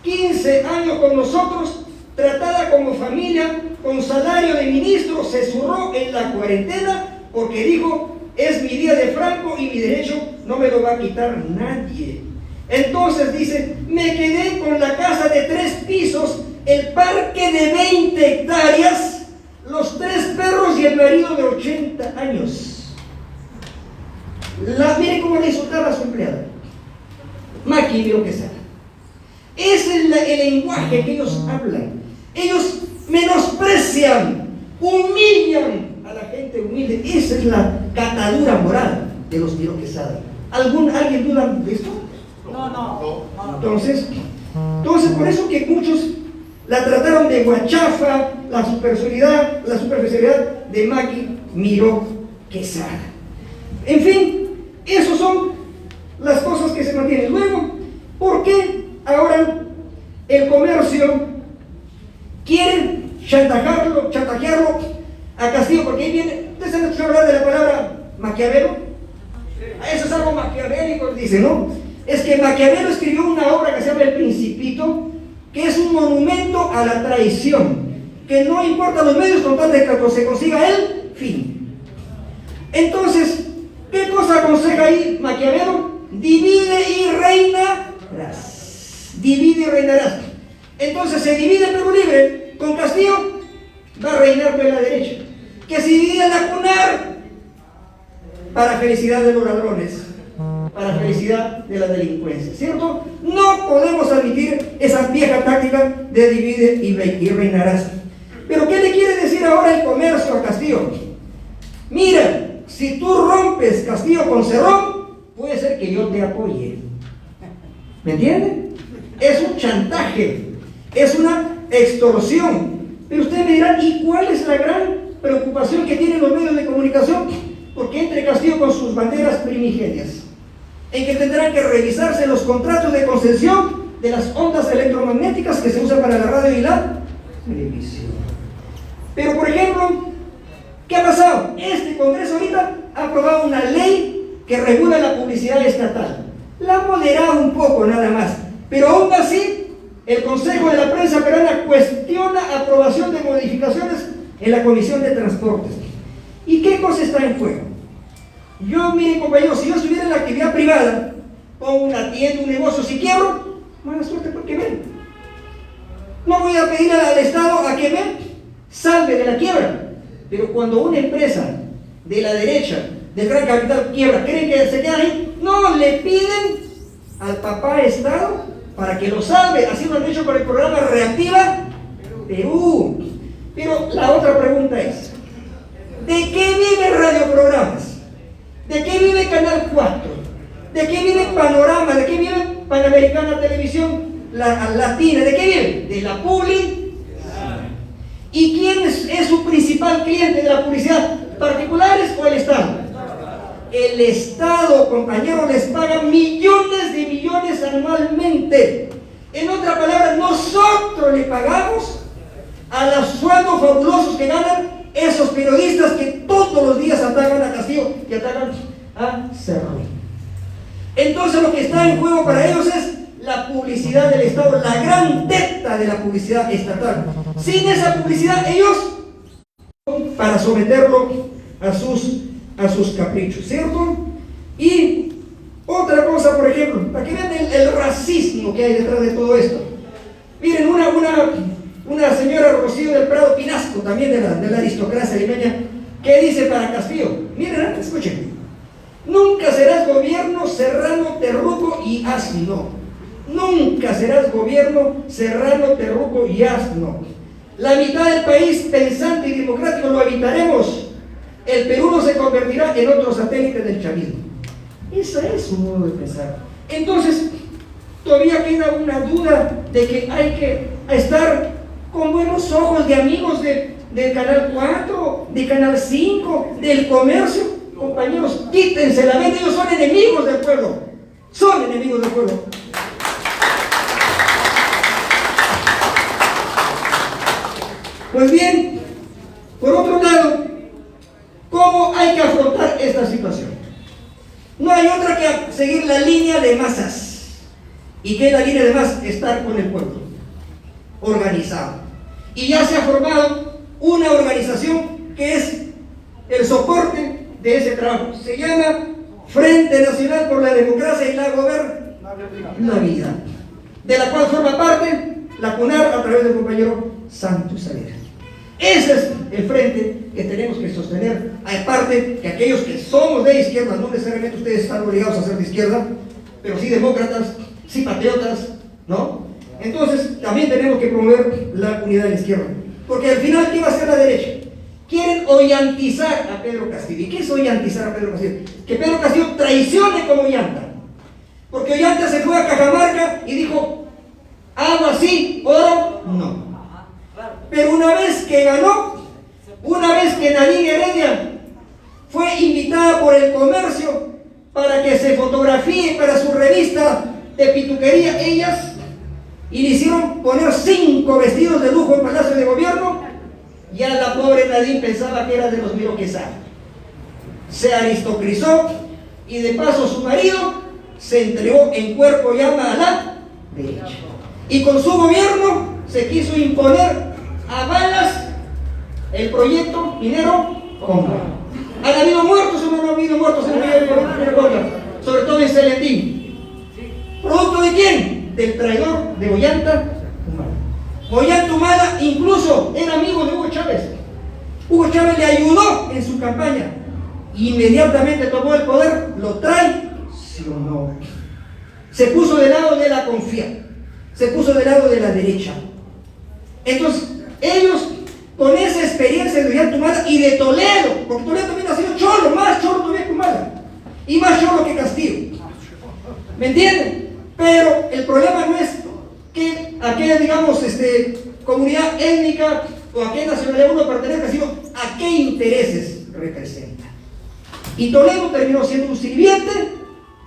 15 años con nosotros, tratada como familia, con salario de ministro, se zurró en la cuarentena porque dijo, es mi día de Franco y mi derecho no me lo va a quitar nadie. Entonces dice, me quedé con la casa de 3 pisos, el parque de 20 hectáreas, los 3 perros y el marido de 80 años. Miren cómo le insultaba a su empleada. Maki Miró Quesada. Ese es el lenguaje que ellos hablan. Ellos menosprecian, humillan a la gente humilde. Esa es la catadura moral de los Miró Quesada. ¿Alguien duda de esto? No. Entonces, por eso que muchos la trataron de guachafa, la superficialidad de Maki Miró Quesada. En fin, esas son las cosas que se mantienen. Luego, ¿por qué ahora el comercio quiere chantajearlo a Castillo? Porque ahí viene, ustedes han escuchado hablar de la palabra Maquiavelo. Eso es algo maquiavélico, dice, ¿no? Es que Maquiavelo escribió una obra que se llama El Principito, que es un monumento a la traición, que no importa los medios con tal de que se consiga el fin. Entonces, ¿qué cosa aconseja ahí Maquiavelo? Divide y reinarás. Divide y reinarás. Entonces se divide Perú Libre con Castillo, va a reinar por la derecha. Que se divide la CUNAR, para felicidad de los ladrones, para felicidad de la delincuencia, ¿cierto? No podemos admitir esa vieja táctica de divide y reinarás. Pero ¿qué le quiere decir ahora el comercio a Castillo? Mira, si tú rompes Castillo con Cerrón, puede ser que yo te apoye. ¿Me entienden? Es un chantaje, es una extorsión. Pero ustedes me dirán, ¿y cuál es la gran preocupación que tienen los medios de comunicación? Porque entre Castillo con sus banderas primigenias, en que tendrán que revisarse los contratos de concesión de las ondas electromagnéticas que se usan para la radio y la televisión. Pero, por ejemplo, ¿qué ha pasado? Este Congreso ahorita ha aprobado una ley que regula la publicidad estatal. La ha moderado un poco nada más, pero aún así el Consejo de la Prensa Peruana cuestiona aprobación de modificaciones en la Comisión de Transportes. ¿Y qué cosa está en juego? Yo, miren compañeros, si yo estuviera en la actividad privada, pongo una tienda, un negocio, si quiebro, mala suerte porque ven. No voy a pedir al Estado a que me salve de la quiebra. Pero cuando una empresa de la derecha, del gran capital, quiebra, ¿creen que se queda ahí? No, le piden al papá Estado para que lo salve. Así lo han hecho con el programa Reactiva Perú. Pero la otra pregunta es, ¿de qué vive Radioprogramas? ¿De qué vive Canal 4? ¿De qué vive Panorama? ¿De qué vive Panamericana Televisión Latina? ¿De qué vive? De la publicidad. ¿Y quién es su principal cliente de la publicidad? ¿Particulares o el Estado? El Estado, compañeros, les paga millones de millones anualmente. En otras palabras, nosotros le pagamos a los sueldos fabulosos que ganan esos periodistas que todos los días atacan a Castillo y atacan a Cerro. Entonces lo que está en juego para ellos es la publicidad del Estado, la gran teta de la publicidad estatal. Sin esa publicidad ellos, para someterlo a sus caprichos, ¿cierto? Y otra cosa, por ejemplo, para que vean el racismo que hay detrás de todo esto. Miren, una señora Rocío del Prado Pinasco, también de la aristocracia limeña, que dice para Castillo, miren, escuchen: nunca serás gobierno serrano, terruco y asno. Nunca serás gobierno serrano, terruco y asno. La mitad del país pensante y democrático lo habitaremos. El Perú no se convertirá en otro satélite del chavismo. Ese es su modo de pensar. Entonces, todavía queda una duda de que hay que estar con buenos ojos de amigos del Canal 4, de Canal 5, del comercio. Compañeros, quítense la mente, ellos son enemigos del pueblo. Son enemigos del pueblo. Pues bien, por otro lado, ¿cómo hay que afrontar esta situación? No hay otra que seguir la línea de masas. ¿Y qué es la línea de masas? Estar con el pueblo, organizado. Y ya se ha formado una organización que es el soporte de ese trabajo. Se llama Frente Nacional por la Democracia y la Gobernabilidad, de la cual forma parte la CUNAR a través del compañero Santos Saavedra. Ese es el frente que tenemos que sostener, aparte que aquellos que somos de izquierda, no necesariamente ustedes están obligados a ser de izquierda, pero sí demócratas, sí patriotas, ¿no? Entonces también tenemos que promover la unidad de la izquierda, porque al final, ¿qué va a hacer la derecha? Quieren ollantizar a Pedro Castillo. ¿Y qué es ollantizar a Pedro Castillo? Que Pedro Castillo traicione como Ollanta, porque Ollanta se fue a Cajamarca y dijo: agua sí, oro no. Pero una vez que ganó, una vez que Nadine Heredia fue invitada por el comercio para que se fotografíe para su revista de pituquería, ellas, y le hicieron poner 5 vestidos de lujo en Palacio de Gobierno, ya la pobre Nadine pensaba que era de los Miro Quesada. Se aristocrizó y de paso su marido se entregó en cuerpo y alma a la derecha. Y con su gobierno se quiso imponer a balas el proyecto minero Conga. ¿Han habido muertos o no han habido muertos en el minero Conga? Sobre todo en Celentín. ¿Producto de quién? Del traidor de Ollanta Humala. Ollanta Humala incluso era amigo de Hugo Chávez. Hugo Chávez le ayudó en su campaña. Inmediatamente tomó el poder, lo traicionó. Se puso del lado de la confianza. Se puso del lado de la derecha. Entonces, ellos, con esa experiencia de Ollanta Humala y de Toledo, porque Toledo también ha sido cholo, más cholo todavía que Humala, y más cholo que Castillo. ¿Me entienden? Pero el problema no es que aquella, digamos, comunidad étnica o a qué nacionalidad uno pertenezca, sino a qué intereses representa. Y Toledo terminó siendo un sirviente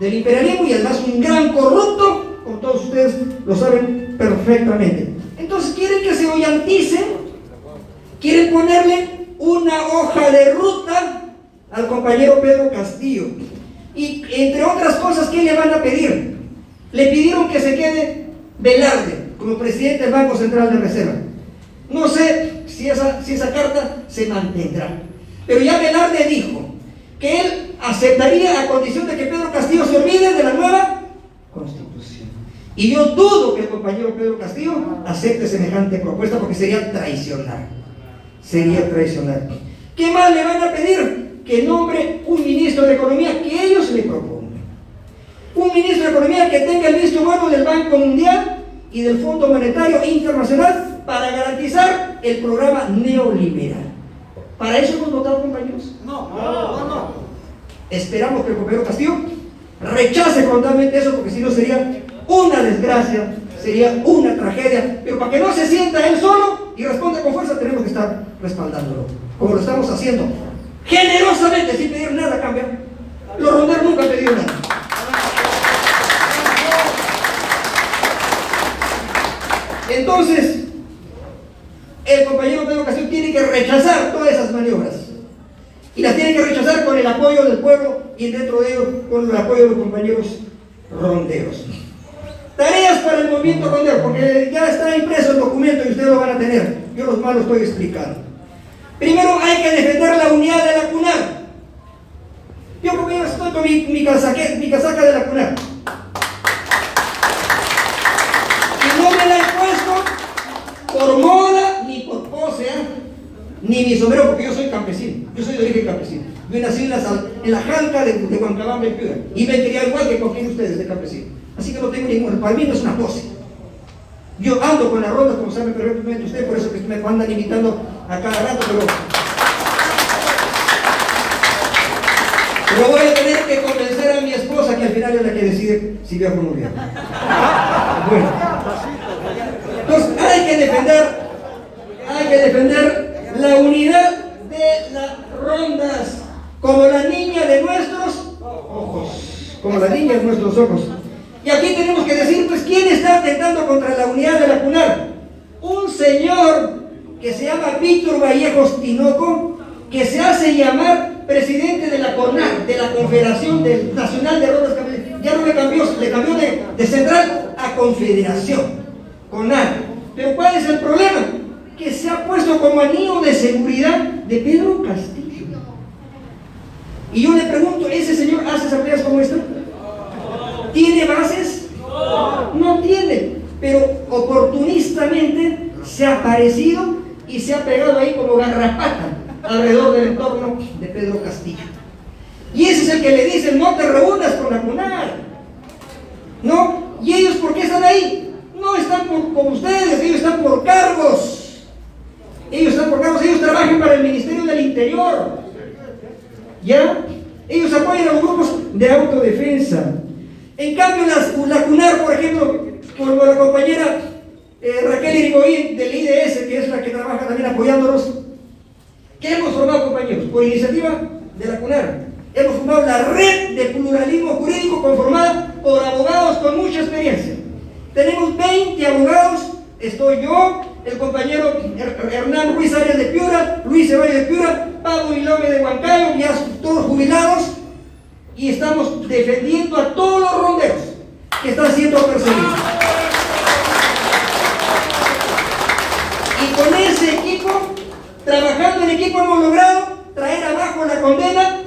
del imperialismo y además un gran corrupto, como todos ustedes lo saben perfectamente. Entonces quieren que se ollanticen, quieren ponerle una hoja de ruta al compañero Pedro Castillo. Y entre otras cosas, ¿qué le van a pedir? Le pidieron que se quede Velarde como presidente del Banco Central de Reserva. No sé si esa carta se mantendrá, pero ya Velarde dijo que él aceptaría a condición de que Pedro Castillo se olvide de la nueva Constitución. Y yo dudo que el compañero Pedro Castillo acepte semejante propuesta, porque sería traicionar. Sería traicionar. ¿Qué más le van a pedir? Que nombre un ministro de Economía que ellos le propongan. Un ministro de Economía que tenga el visto bueno del Banco Mundial y del Fondo Monetario Internacional para garantizar el programa neoliberal. ¿Para eso hemos votado, compañeros? No. Esperamos que el compañero Castillo rechace frontalmente eso, porque si no sería una desgracia, sería una tragedia. Pero para que no se sienta él solo y responda con fuerza, tenemos que estar respaldándolo, como lo estamos haciendo, generosamente, sin pedir nada a cambio. Los ronderos nunca han pedido nada. Entonces, el compañero Pedro Castillo tiene que rechazar todas esas maniobras, y las tiene que rechazar con el apoyo del pueblo, y dentro de ello con el apoyo de los compañeros ronderos. Tareas para el movimiento rondero, porque ya está impreso el documento y ustedes lo van a tener. Yo los más lo estoy explicando. Primero, hay que defender la unidad de la CUNAR. Yo, compañeros, estoy con mi casaca de la CUNAR, y no me la he puesto por moda ni por pose, ni mi sombrero, porque yo soy campesino. Yo soy de origen campesino. Yo nací en la Jalca de Huancabamba, en Piura, y me quería igual que cualquiera de ustedes de campesino. Así que no tengo ningún, para mí no es una pose. Yo ando con la ronda, como saben perfectamente ustedes, por eso que me andan invitando a cada rato, pero voy a tener que convencer a mi esposa, que al final es la que decide si viajo o no viajo. Bueno, entonces hay que defender la unidad de las rondas, como la niña de nuestros ojos, como la niña de nuestros ojos. Y aquí tenemos que decir, pues, ¿quién está atentando contra la unidad de la CUNAR? Un señor que se llama Víctor Vallejos Tinoco, que se hace llamar presidente de la CONAR, de la Confederación Nacional de Rondas Campesinas. Ya no le cambió de central a confederación, CONAR. Pero ¿cuál es el problema? Que se ha puesto como anillo de seguridad de Pedro Castillo. Y yo le pregunto, ¿ese señor hace asambleas como esta? ¿Tiene bases? No tiene, pero oportunistamente se ha aparecido y se ha pegado ahí como garrapata alrededor del entorno de Pedro Castillo. Y ese es el que le dicen, no te reúnas con la CUNAR. ¿No? ¿Y ellos por qué están ahí? No están como ustedes, ellos están por cargos. Ellos trabajan para el Ministerio del Interior. ¿Ya? Ellos apoyan a los grupos de autodefensa. En cambio, la CUNAR, por ejemplo, como la compañera Raquel Irigoyen del IDS, que es la que trabaja también apoyándonos, ¿qué hemos formado, compañeros? Por iniciativa de la CUNAR, hemos formado la red de pluralismo jurídico conformada por abogados con mucha experiencia. Tenemos 20 abogados, estoy yo, el compañero Hernán Ruiz Arias de Piura, Luis Ceballos de Piura, Pablo Ilome de Huancayo, ya todos jubilados, y estamos defendiendo a todos los ronderos que están siendo perseguidos. Y con ese equipo, trabajando en equipo, hemos logrado traer abajo la condena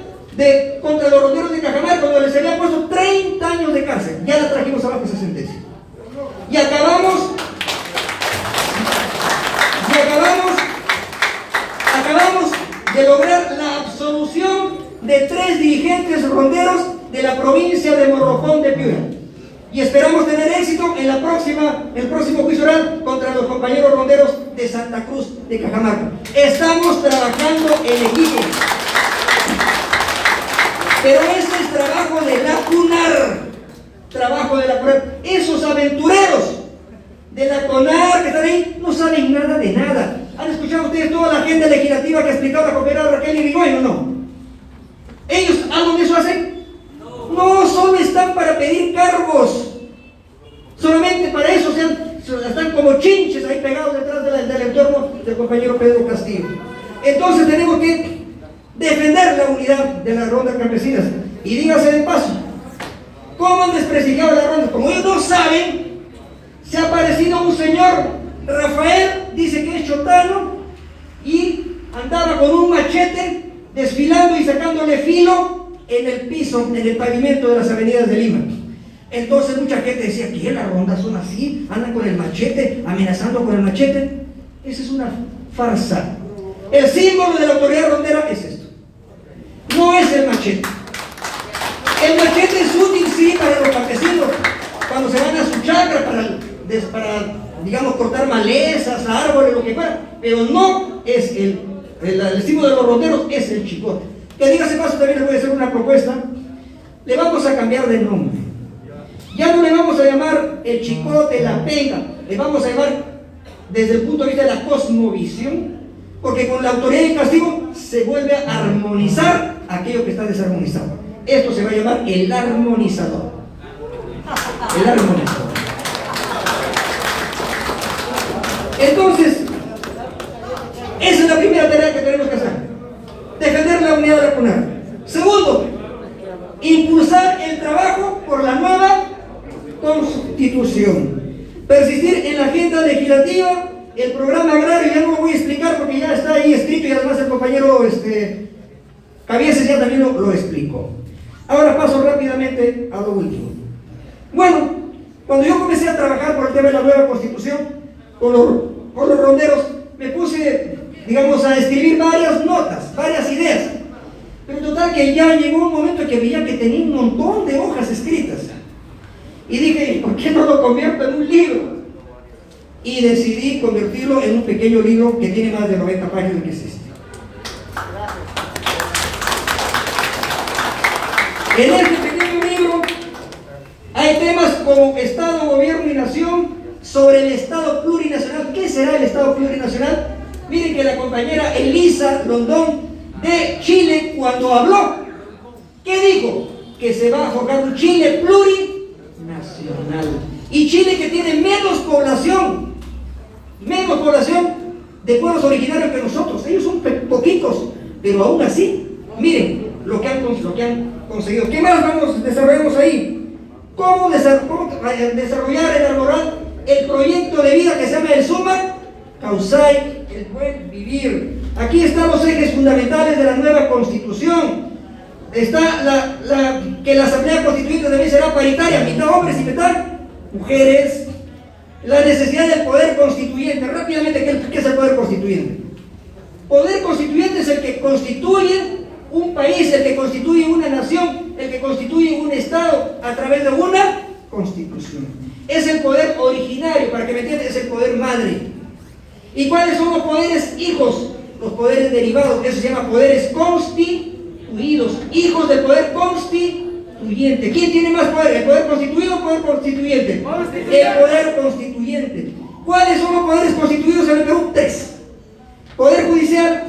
contra los ronderos de Cajamarca, cuando les habían puesto 30 años de cárcel. Ya la trajimos abajo esa sentencia. Y acabamos de lograr la absolución de 3 dirigentes ronderos de la provincia de Morropón de Piura. Y esperamos tener éxito en el próximo juicio oral contra los compañeros ronderos de Santa Cruz de Cajamarca. Estamos trabajando en equipo. Pero ese es trabajo de la CUNAR. Trabajo de la CUNAR. Esos aventureros de la CONAR que están ahí no saben nada de nada. ¿Han escuchado ustedes toda la agenda legislativa que ha explicado la compañera Raquel Irigoyen o no? ¿Ellos algo de eso hacen? No, solo están para pedir cargos. Solamente para eso están como chinches ahí pegados detrás del entorno del compañero Pedro Castillo. Entonces tenemos que defender la unidad de las rondas campesinas. Y dígase de paso, ¿cómo han desprestigiado las rondas? Como ellos no saben, se ha aparecido un señor, Rafael, dice que es chotano, y andaba con un machete desfilando y sacándole filo en el piso, en el pavimento de las avenidas de Lima. Entonces mucha gente decía, ¿qué? Las rondas son así, andan con el machete, amenazando con el machete. Esa es una farsa. El símbolo de la autoridad rondera es esto, no es el machete. El machete es útil, sí, para los campesinos, cuando se van a su chacra para digamos, cortar malezas, árboles, lo que fuera, pero no es el símbolo de los ronderos, es el chicote. Que diga ese paso, también les voy a hacer una propuesta. Le vamos a cambiar de nombre. Ya no le vamos a llamar el chicote, la penca, le vamos a llamar desde el punto de vista de la cosmovisión, porque con la autoridad y castigo se vuelve a armonizar aquello que está desarmonizado. Esto se va a llamar el armonizador. El armonizador. Entonces, esa es la primera tarea que tenemos que hacer. Defender la unidad de la CONAR. Segundo, impulsar el trabajo por la nueva Constitución. Persistir en la agenda legislativa, el programa agrario, ya no lo voy a explicar porque ya está ahí escrito y además el compañero Cabieces ya también lo explicó. Ahora paso rápidamente a lo último. Bueno, cuando yo comencé a trabajar por el tema de la nueva Constitución, con los ronderos, me puse, digamos, a escribir varias notas, varias ideas. Pero total que ya llegó un momento que veía que tenía un montón de hojas escritas. Y dije, ¿por qué no lo convierto en un libro? Y decidí convertirlo en un pequeño libro que tiene más de 90 páginas, que es este. En este pequeño libro hay temas como Estado, Gobierno y Nación, sobre el Estado plurinacional. ¿Qué será el Estado plurinacional? Miren que la compañera Elisa Rondón de Chile, cuando habló, ¿qué dijo? Que se va a forjar un Chile plurinacional. Y Chile, que tiene menos población de pueblos originarios que nosotros. Ellos son poquitos, pero aún así, miren lo que han conseguido. ¿Qué más desarrollamos ahí? ¿Cómo desarrollar en Alborán el proyecto de vida que se llama el Suma Causai, el buen vivir? Aquí están los ejes fundamentales de la nueva Constitución. Está que la Asamblea Constituyente también será paritaria, mitad hombres y mitad mujeres. La necesidad del poder constituyente. Rápidamente, ¿qué es el poder constituyente? Poder constituyente es el que constituye un país, el que constituye una nación, el que constituye un Estado a través de una Constitución. Es el poder originario, para que me entiendan, es el poder madre. ¿Y cuáles son los poderes hijos? Los poderes derivados, eso se llama poderes constituidos, hijos del poder constituyente. ¿Quién tiene más poder? ¿El poder constituido o el poder constituyente? El poder constituyente. ¿Cuáles son los poderes constituidos en el Perú? 3. Poder judicial,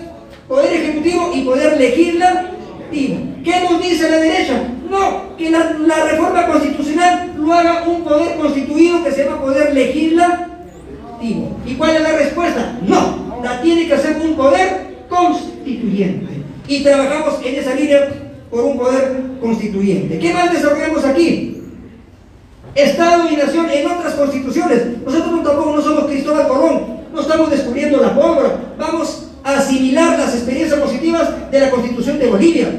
poder ejecutivo y poder legislativo. ¿Qué nos dice la derecha? No, que la reforma constitucional lo haga un poder constituido que se llama poder legislativo. ¿Y cuál es la respuesta? No, la tiene que hacer un poder constituyente. Y trabajamos en esa línea por un poder constituyente. ¿Qué más desarrollamos aquí? Estado y nación en otras constituciones. Nosotros tampoco no somos Cristóbal Colón, no estamos descubriendo la pólvora. Vamos a asimilar las experiencias positivas de la Constitución de Bolivia,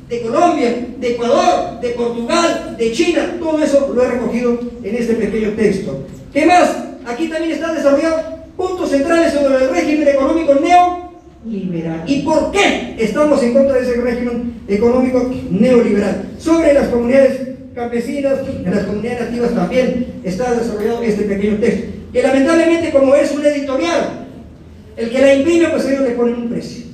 de Colombia, de Ecuador, de Portugal, de China. Todo eso lo he recogido en este pequeño texto. ¿Qué más? Aquí también está desarrollado puntos centrales sobre el régimen económico neoliberal. ¿Y por qué estamos en contra de ese régimen económico neoliberal? Sobre las comunidades campesinas, en las comunidades nativas también está desarrollado este pequeño texto, que lamentablemente, como es un editorial, el que la imprime, pues ellos le ponen un precio.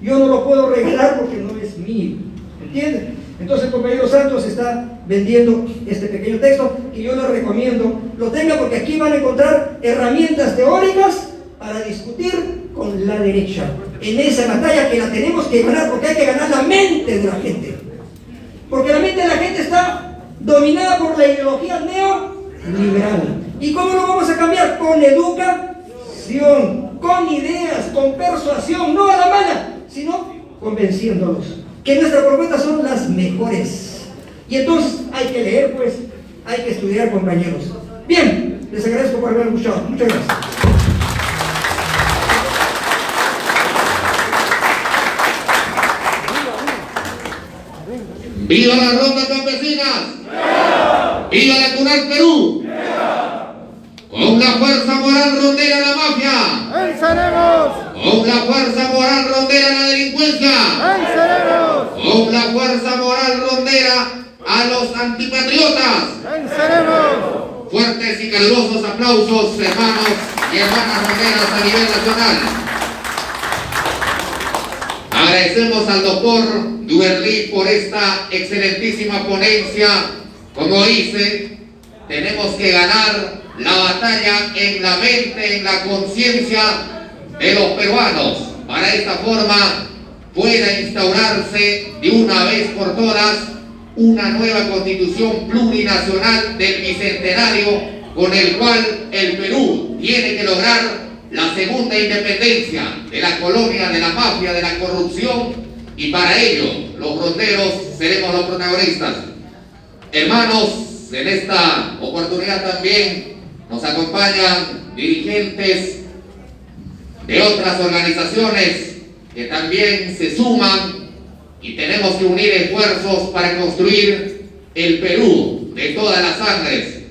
Yo no lo puedo regalar porque no es mío, ¿entienden? Entonces el compañero Santos está vendiendo este pequeño texto, que yo lo recomiendo, lo tenga, porque aquí van a encontrar herramientas teóricas para discutir con la derecha en esa batalla que la tenemos que ganar, porque hay que ganar la mente de la gente, porque la mente de la gente está dominada por la ideología neoliberal. ¿Y cómo lo vamos a cambiar? Con educación, con ideas, con persuasión, no a la mala, sino convenciéndolos que nuestras propuestas son las mejores. Y entonces hay que leer, pues, hay que estudiar, compañeros. Bien, les agradezco por haberme escuchado. Muchas gracias. ¡Viva la ronda campesina! ¡Viva la CONAR Perú! ¡Con la fuerza moral rondera la mafia! ¡Venceremos! ¡Con la fuerza moral rondera la delincuencia! ¡Venceremos! ¡Con la fuerza moral rondera a los antipatriotas! ¡Venceremos! Fuertes y calurosos aplausos, hermanos y hermanas ronderas a nivel nacional. Agradecemos al doctor Duverly por esta excelentísima ponencia. Como dice, tenemos que ganar la batalla en la mente, en la conciencia de los peruanos. Para esta forma pueda instaurarse de una vez por todas una nueva constitución plurinacional del bicentenario, con el cual el Perú tiene que lograr la segunda independencia de la colonia, de la mafia, de la corrupción, y para ello los ronderos seremos los protagonistas. Hermanos, en esta oportunidad también nos acompañan dirigentes de otras organizaciones que también se suman, y tenemos que unir esfuerzos para construir el Perú de todas las sangres.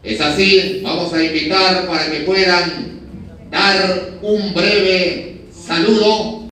Es así, vamos a invitar para que puedan dar un breve saludo